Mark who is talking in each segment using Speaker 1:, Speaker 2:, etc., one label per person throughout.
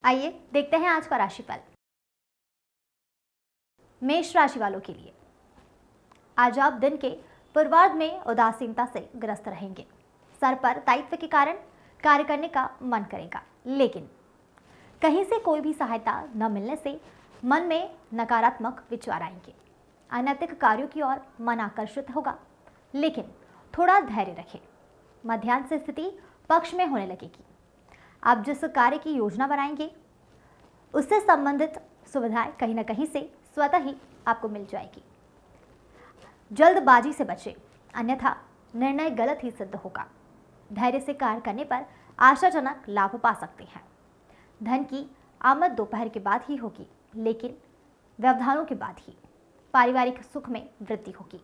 Speaker 1: आइए देखते हैं आज का राशिफल। मेष राशि वालों के लिए आज आप दिन के पूर्वार्ध में उदासीनता से ग्रस्त रहेंगे। सर पर दायित्व के कारण कार्य करने का मन करेगा, लेकिन कहीं से कोई भी सहायता न मिलने से मन में नकारात्मक विचार आएंगे। अनैतिक कार्यों की ओर मन आकर्षित होगा, लेकिन थोड़ा धैर्य रखें। मध्याह्न से स्थिति पक्ष में होने लगेगी। आप जिस कार्य की योजना बनाएंगे उससे संबंधित सुविधाएं कहीं न कहीं से स्वतः ही आपको मिल जाएगी। जल्दबाजी से बचें, अन्यथा निर्णय गलत ही सिद्ध होगा। धैर्य से कार्य करने पर आशाजनक लाभ पा सकते हैं। धन की आमद दोपहर के बाद ही होगी, लेकिन व्यवधानों के बाद ही। पारिवारिक सुख में वृद्धि होगी।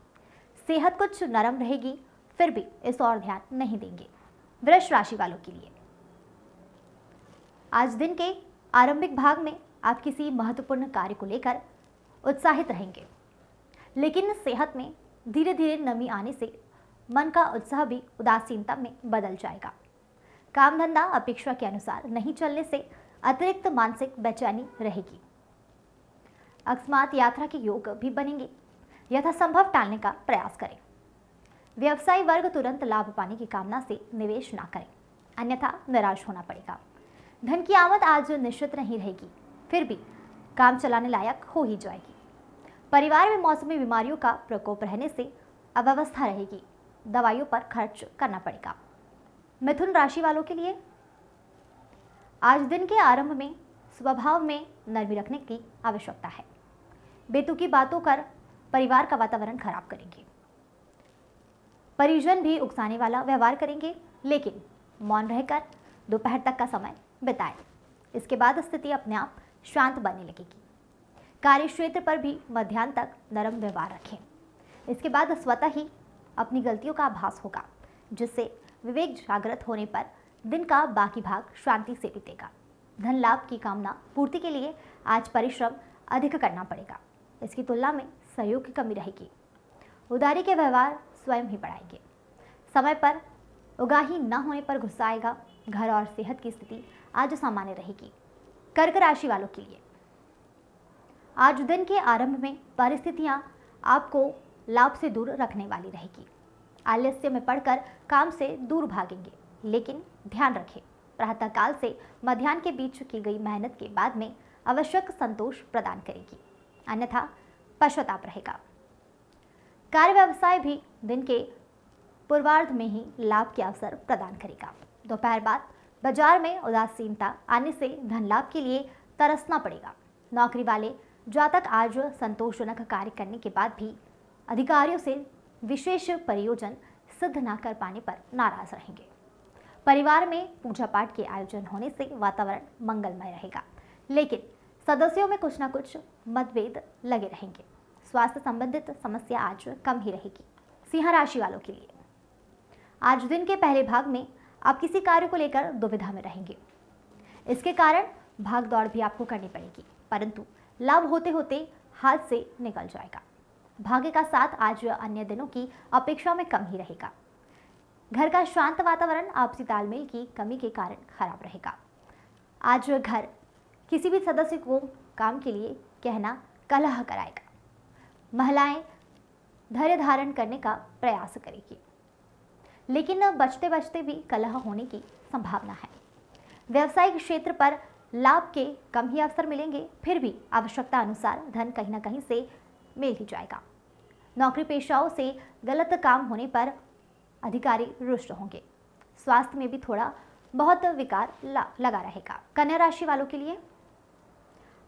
Speaker 1: सेहत कुछ नरम रहेगी, फिर भी इस ओर ध्यान नहीं देंगे। वृष राशि वालों के लिए आज दिन के आरंभिक भाग में आप किसी महत्वपूर्ण कार्य को लेकर उत्साहित रहेंगे, लेकिन सेहत में धीरे धीरे नमी आने से मन का उत्साह भी उदासीनता में बदल जाएगा। काम धंधा अपेक्षा के अनुसार नहीं चलने से अतिरिक्त मानसिक बेचैनी रहेगी। अकस्मात यात्रा के योग भी बनेंगे, यथासंभव टालने का प्रयास करें। व्यवसायी वर्ग तुरंत लाभ पाने की कामना से निवेश ना करें, अन्यथा निराश होना पड़ेगा। धन की आमद आज निश्चित नहीं रहेगी, फिर भी काम चलाने लायक हो ही जाएगी। परिवार में मौसमी बीमारियों का प्रकोप रहने से अव्यवस्था रहेगी। दवाइयों पर खर्च करना पड़ेगा। मिथुन राशि वालों के लिए आज दिन के आरंभ में स्वभाव में नरमी रखने की आवश्यकता है। बेतुकी बातों कर परिवार का वातावरण खराब करेंगे। परिजन भी उकसाने वाला व्यवहार करेंगे, लेकिन मौन रहकर दोपहर तक का समय बिताएं। इसके बाद स्थिति अपने आप शांत बनने लगेगी। कार्य क्षेत्र पर भी मध्याह्न तक नरम व्यवहार रखें। इसके बाद स्वतः ही अपनी गलतियों का आभास होगा, जिससे विवेक जागृत होने पर दिन का बाकी भाग शांति से बीतेगा। धन लाभ की कामना पूर्ति के लिए आज परिश्रम अधिक करना पड़ेगा। इसकी तुलना में सहयोग की कमी रहेगी। उदारी के व्यवहार स्वयं ही बढ़ाएंगे। समय पर उगाही न होने पर गुस्सा आएगा। घर और सेहत की स्थिति आज सामान्य रहेगी। कर्क राशि वालों के लिए आज दिन के आरंभ में परिस्थितियां आपको लाभ से दूर रखने वाली रहेगी। आलस्य में पड़कर काम से दूर भागेंगे, लेकिन ध्यान रखें, प्रातःकाल से मध्याह्न के बीच की गई मेहनत के बाद में आवश्यक संतोष प्रदान करेगी, अन्यथा पश्चाताप रहेगा। कार्य व्यवसाय भी दिन के पूर्वार्ध में ही लाभ के अवसर प्रदान करेगा। दोपहर बाद बाजार में उदासीनता आने से धन लाभ के लिए तरसना पड़ेगा। नौकरी वाले जातक आज संतोषजनक कार्य करने के बाद भी अधिकारियों से विशेष प्रयोजन सिद्ध न कर पाने पर नाराज रहेंगे। परिवार में पूजा पाठ के आयोजन होने से वातावरण मंगलमय रहेगा, लेकिन सदस्यों में कुछ न कुछ मतभेद लगे रहेंगे। स्वास्थ्य संबंधित समस्या आज कम ही रहेगी। सिंह राशि वालों के लिए आज दिन के पहले भाग में आप किसी कार्य को लेकर दुविधा में रहेंगे। इसके कारण भाग दौड़ भी आपको करनी पड़ेगी, परंतु लाभ होते होते हाथ से निकल जाएगा। भाग्य का साथ आज अन्य दिनों की अपेक्षा में कम ही रहेगा। घर का शांत वातावरण आपसी तालमेल की कमी के कारण खराब रहेगा। आज घर किसी भी सदस्य को काम के लिए कहना कलह कराएगा। महिलाएं धैर्य धारण करने का प्रयास करेगी, लेकिन बचते बचते भी कलह होने की संभावना है। व्यवसायिक क्षेत्र पर लाभ के कम ही अवसर मिलेंगे, फिर भी आवश्यकता अनुसार धन कहीं न कहीं से मिल ही जाएगा। नौकरी पेशाओं से गलत काम होने पर अधिकारी रुष्ट होंगे। स्वास्थ्य में भी थोड़ा बहुत विकार लगा रहेगा। कन्या राशि वालों के लिए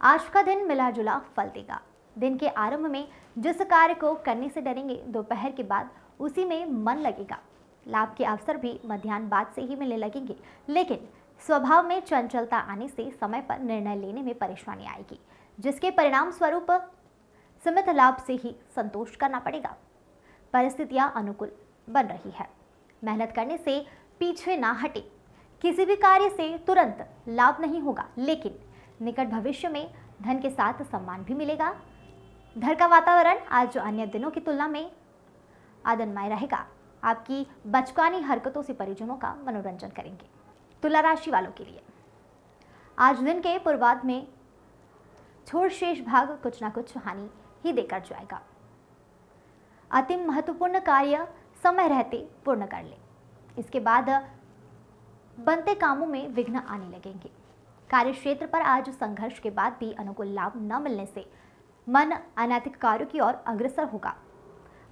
Speaker 1: आज का दिन मिला जुला फल देगा। दिन के आरंभ में जिस कार्य को करने से डरेंगे, दोपहर के बाद उसी में मन लगेगा। लाभ के अवसर भी मध्याह्न बाद से ही मिलने लगेंगे, लेकिन स्वभाव में चंचलता आने से समय पर निर्णय लेने में परेशानी आएगी, जिसके परिणाम स्वरूप सीमित लाभ से ही संतोष करना पड़ेगा। परिस्थितियां अनुकूल बन रही है। मेहनत करने से पीछे ना हटे। किसी भी कार्य से तुरंत लाभ नहीं होगा, लेकिन निकट भविष्य में धन के साथ सम्मान भी मिलेगा। घर का वातावरण आज अन्य दिनों की तुलना में आनंदमय रहेगा। आपकी बचकानी हरकतों से परिजनों का मनोरंजन करेंगे। तुला राशि वालों के लिए आज दिन के पूर्वार्ध में छोड़ शेष भाग कुछ ना कुछ हानि ही देकर जाएगा। अति महत्वपूर्ण कार्य समय रहते पूर्ण कर ले। इसके बाद बनते कामों में विघ्न आने लगेंगे। कार्य क्षेत्र पर आज संघर्ष के बाद भी अनुकूल लाभ न मिलने से मन अनैतिक कार्यों की ओर अग्रसर होगा।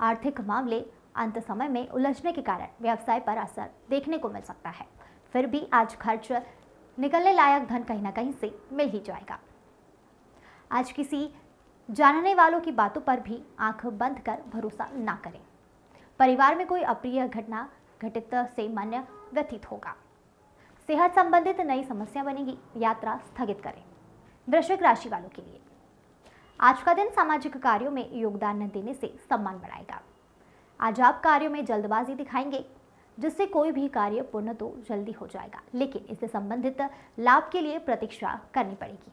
Speaker 1: आर्थिक मामले अंत समय में उलझने के कारण व्यवसाय पर असर देखने को मिल सकता है। फिर भी आज खर्च निकलने लायक धन कहीं ना कहीं से मिल ही जाएगा। आज किसी जानने वालों की बातों पर भी आंख बंद कर भरोसा ना करें। परिवार में कोई अप्रिय घटना घटित से मन व्यथित होगा। सेहत संबंधित नई समस्या बनेगी, यात्रा स्थगित करें। वृश्चिक राशि वालों के लिए आज का दिन सामाजिक कार्यों में योगदान देने से सम्मान बढ़ाएगा। आज आप कार्यों में जल्दबाजी दिखाएंगे, जिससे कोई भी कार्य पूर्ण तो जल्दी हो जाएगा, लेकिन इससे संबंधित लाभ के लिए प्रतीक्षा करनी पड़ेगी।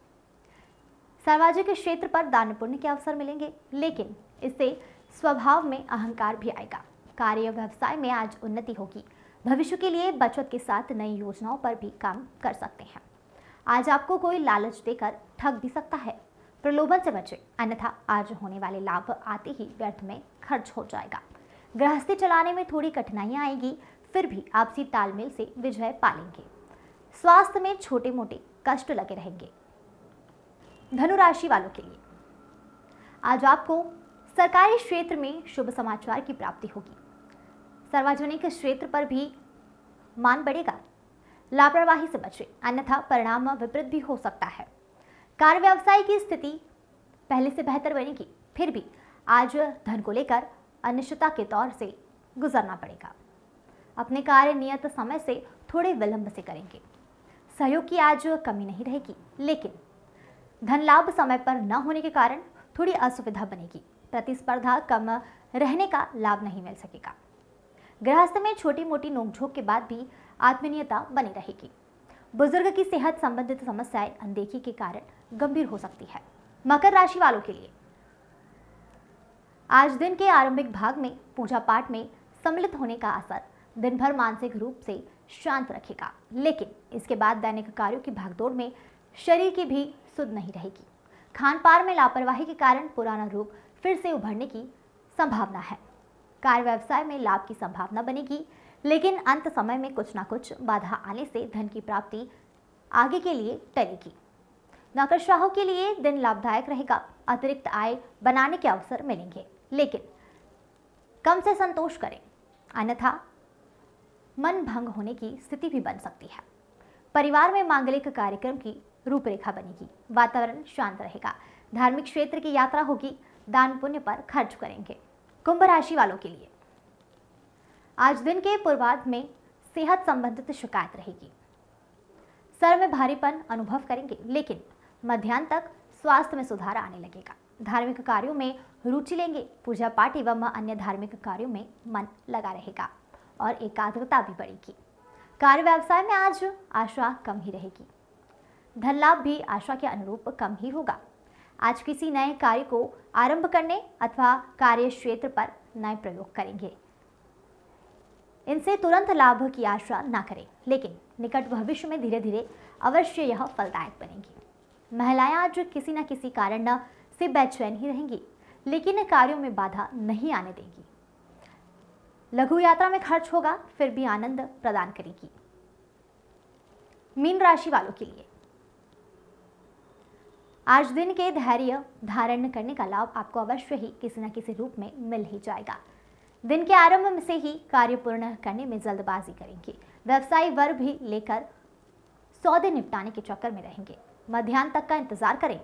Speaker 1: सामाजिक क्षेत्र पर दान पुण्य के अवसर मिलेंगे, लेकिन इससे स्वभाव में अहंकार भी आएगा। कार्य व्यवसाय में आज उन्नति होगी। भविष्य के लिए बचत के साथ नई योजनाओं पर भी काम कर सकते हैं। आज आपको कोई लालच देकर ठग भी सकता है। प्रलोभन से बचें, अन्यथा आज होने वाले लाभ आते ही व्यर्थ में खर्च हो जाएगा। गृहस्थी चलाने में थोड़ी कठिनाइयां आएगी, फिर भी आपसी तालमेल से विजय पालेंगे। स्वास्थ्य में छोटे मोटे कष्ट लगे रहेंगे। धनु राशि वालों के लिए आज आपको सरकारी क्षेत्र में शुभ समाचार की प्राप्ति होगी। सार्वजनिक क्षेत्र पर भी मान बढ़ेगा। लापरवाही से बचें, अन्यथा परिणाम विपरीत भी हो सकता है। कार्य व्यवसाय की स्थिति पहले से बेहतर बनेगी, फिर भी आज धन को लेकर अनिश्चितता के दौर से गुजरना पड़ेगा। अपने कार्य नियत समय से थोड़े विलंब से करेंगे। सहयोग की आज कमी नहीं रहेगी, लेकिन धन लाभ समय पर न होने के कारण थोड़ी असुविधा बनेगी। प्रतिस्पर्धा कम रहने का लाभ नहीं मिल सकेगा। गृहस्थ में छोटी मोटी नोकझोंक के बाद भी आत्मीयता बनी रहेगी। बुजुर्ग की सेहत संबंधित समस्याएं अनदेखी के कारण गंभीर हो सकती है। मकर राशि वालों के लिए आज दिन के आरंभिक भाग में पूजा पाठ में सम्मिलित होने का असर दिन भर मानसिक रूप से शांत रखेगा, लेकिन इसके बाद दैनिक कार्यों की भागदौड़ में शरीर की भी सुध नहीं रहेगी। खान पान में लापरवाही के कारण पुराना रूप फिर से उभरने की संभावना है। कार्य व्यवसाय में लाभ की संभावना बनेगी, लेकिन अंत समय में कुछ ना कुछ बाधा आने से धन की प्राप्ति आगे के लिए टलेगी। नौकरशाहों के लिए दिन लाभदायक रहेगा। अतिरिक्त आय बनाने के अवसर मिलेंगे, लेकिन कम से संतोष करें, अन्यथा मन भंग होने की स्थिति भी बन सकती है। परिवार में मांगलिक कार्यक्रम की रूपरेखा बनेगी। वातावरण शांत रहेगा। धार्मिक क्षेत्र की यात्रा होगी। दान पुण्य पर खर्च करेंगे। कुंभ राशि वालों के लिए आज दिन के पूर्वार्ध में सेहत संबंधित शिकायत रहेगी। सर में भारीपन अनुभव करेंगे, लेकिन मध्याह्न तक स्वास्थ्य में सुधार आने लगेगा। धार्मिक कार्यों में रुचि लेंगे। पूजा पाठ एवं अन्य धार्मिक कार्यों में मन लगा रहेगा और एकाग्रता भी बढ़ेगी। कार्य व्यवसाय में आज आशा कम ही रहेगी। धन लाभ भी आशा के अनुरूप कम ही होगा। आज किसी नए कार्य को आरंभ करने अथवा कार्य क्षेत्र पर नए प्रयोग करेंगे। इनसे तुरंत लाभ की आशा ना करें, लेकिन निकट भविष्य में धीरे धीरे अवश्य यह फलदायक बनेगी। महिलाएं आज किसी न किसी कारण से बेचैन ही रहेंगी, लेकिन कार्यों में बाधा नहीं आने देंगी। लघु यात्रा में खर्च होगा, फिर भी आनंद प्रदान करेगी। मीन राशि वालों के लिए आज दिन के धैर्य धारण करने का लाभ आपको अवश्य ही किसी न किसी रूप में मिल ही जाएगा। दिन के आरंभ से ही कार्य पूर्ण करने में जल्दबाजी करेंगे। व्यवसायी वर्ग भी लेकर सौदे निपटाने के चक्कर में रहेंगे। मध्याह्न तक का इंतजार करें,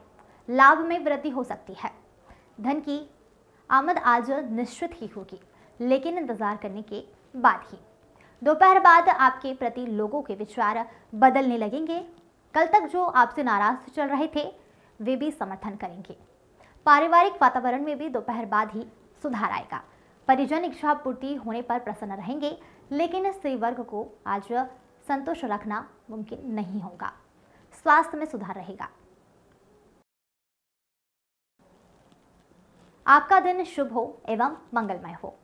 Speaker 1: लाभ में वृद्धि हो सकती है। धन की आमद आज निश्चित ही होगी, लेकिन इंतजार करने के बाद ही। दोपहर बाद आपके प्रति लोगों के विचार बदलने लगेंगे। कल तक जो आपसे नाराज चल रहे थे, वे भी समर्थन करेंगे। पारिवारिक वातावरण में भी दोपहर बाद ही सुधार आएगा। परिजन इच्छा पूर्ति होने पर प्रसन्न रहेंगे, लेकिन स्त्री वर्ग को आज संतोष रखना मुमकिन नहीं होगा। स्वास्थ्य में सुधार रहेगा। आपका दिन शुभ हो एवं मंगलमय हो।